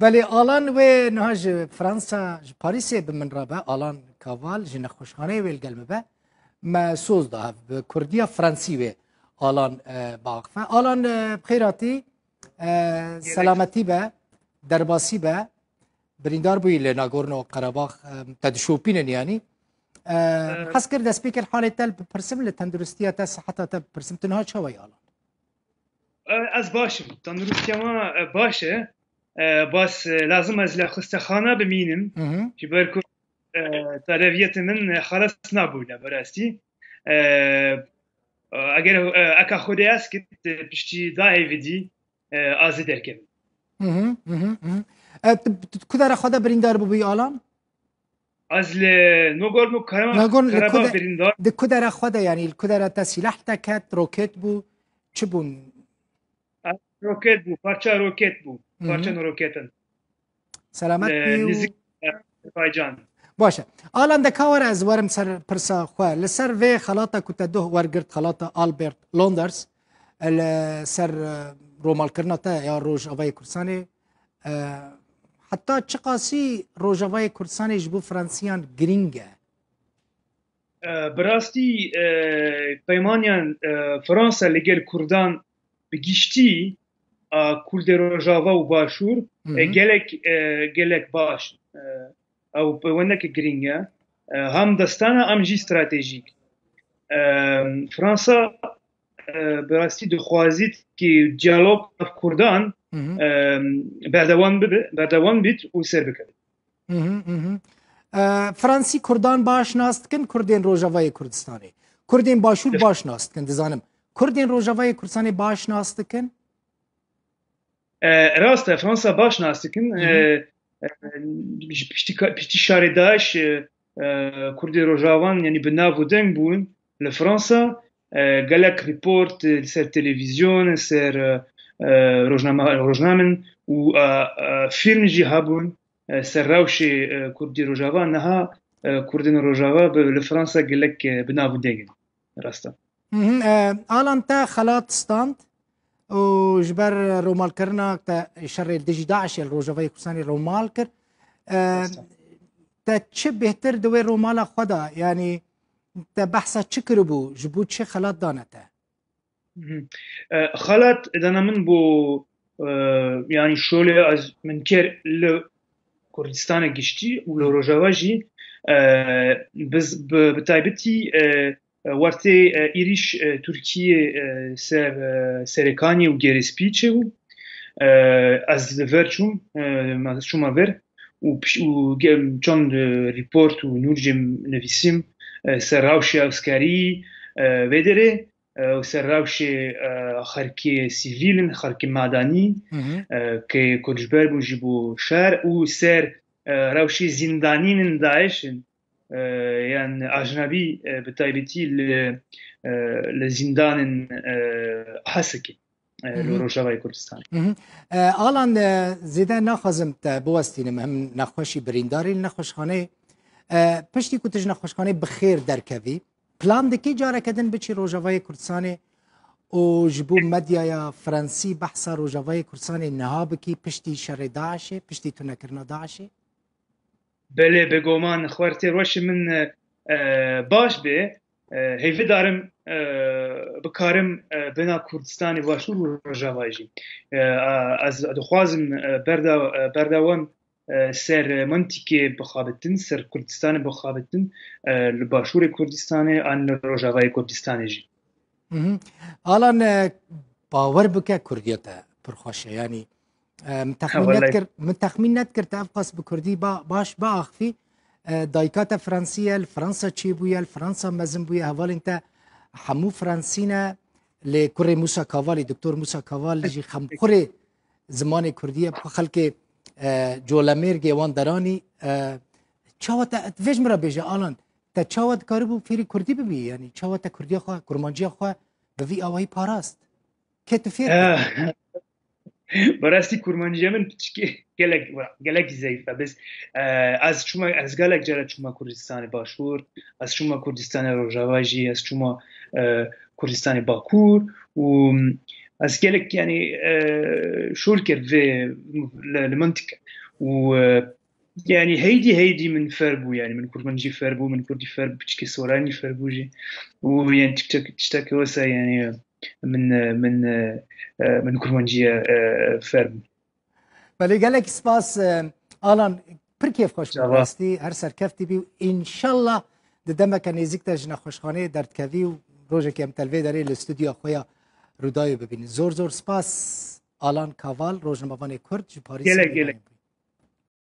ولی آلان و نهاج فرانسا پاریس بمن رابع آلان کاوال جن خوشخانه ویل گلم به ما سوز ده به کردیا فرانسی و آلان باقفه آلان بخیراتی سلامتی به درباسی به بریندار بوی لناگورنو قرباخ تدشوپین یعنی حس کرد اسپیکر حالت تل پرسم لتندرستیات صحتا تل پرسم تنها چوی آلان از باشم تندرستی ما باشه بس لازم از لخستخانه بمینم که برکو ترویت من خلاص نبوده براستی اگر اکا خودی است که پشتی دایی ویدی آزی درکم کدر خدا بریندار بوی آلان از نگول مو کربا بریندار ده کدر خدا یعنی کدر تا سلاح تکت روکت بو چه بون روکت بو پارچه روکت بو پارچه روکتن سلامت بی نزدیک آذربایجان باشه آلان دکاور از ورم سر پرسا خواه لسر و خلاطه کتا دو ورگرد خلاطه آلبرت لوندرز سر رومال کرنا تا یا روژاوای کرسانی حتی چقاسی روژاوای کرسانی جبو فرانسیان گرینگه براستی پیمانیان فرانسا لگل کردان بگیشتی کرد روژاوا و باشور گلک باش او ونك جرينيا هم دستانا ام جي استراتيجيك فرنسا براستي دخوازيت كي ديالوج كردان بردوان بيت و سر بكد فرانسي كردان باش ناستكن كردين روجاواي كردستاني كردين باشور باش ناستكن دزانم كردين روجاواي كردستاني باش ناستكن راست فرنسا باش ناستكن پشتی شارداش کردی روجاوان یعنی به ناو دنگ بون لفرانسا گلک ریپورت سر تلویزیون سر روزنامه و فیلم جی هبون سر روش کردی روجاوان نها کردین روجاوا به لفرانسا گلک به ناو دنگ راستا آلان تا خلات ستاند و جبر رومال کرنا تا شر دجی داعش الروجاوی کردستانی رومال کر تا چه بهتر دوی رومال خدا یعنی تا بحثا چه کربو جبو چه خلات دانتا خلات دانا من بو yani şöyle az من kere ل Kurdistan'a geçti و لروجاوا جی biz بتایبتی وقتی ایریش ترکیه سرکانی و گریسپیچه و از ورچوم از شما ور و چون ریپورت و نورجم نویسیم سر روش اسکاری ودره و سر روش خرکی سیویلن خرکی مدنی که کجبر بوجی بو شهر و سر روش زندانین داعشن yani ajnabi بتایبتی لزندان حسکی لروجاوای کردستان آلان زیده نخوازم تا بوستینم هم نخوشی برینداری نخوشخانه پشتی کتج نخوشخانه بخیر درکوی پلان دکی جاره کدن بچی روجاوای کردستان و جبو مدیا فرانسی بحثا روجاوای کردستان نها بکی پشتی شر داعشه پشتی تو نکرنا داعشه بله بگومان خوارتی روش من باش به هیوی دارم بکارم بنا کردستانی باشور و روجاوای جی از دخوازم بردوان سر منطقه بخابتن سر کردستان بخابتن لباشور کردستانی ان روجاوای کردستانی جی الان باور بکه کردیتا پرخوشه یعنی من تخمین نکرد افقاس بکردی باش با اخفی دایکات فرانسیه فرانسا چی بویه فرانسا مزن بویه حوال انت همو فرانسینا لکره موسا کاوالی دکتر موسا کاوالی جی خمخوره زمان کردیه خلک جولمیر گیوان درانی چاوتا ویج مرا بیجه آلان تا چاوت کاری بو فیری کردی ببی یعنی چاوتا کردی خواه کرمانجی خواه به وی آواهی پاراست که تو فیر براستی کرمانجی من گلک ضعیفه بس از شما از گلک جرات شما کردستان باشور از شما کردستان روجاواجی از شما کردستان باکور و از gelek yani şol kir ve المنطقة و يعني هيدي من فربو يعني من كرمانجي فربو من كردي فرب بشكي سوراني فربوجي ويعني تشتكي وسا يعني من كرمانجي فربو. بله gelek spas alan پر کیف خوش شاء الله. براستی هر سرکفتی بی و انشالله دمک نزدیک در جنا خوشخانه دردکوی و روزی که ام تلوی داری الاستودیو خویا رودایو ببینید زور سپاس آلان کاوال روزنامه‌نگار کرد جو پاریس. gelek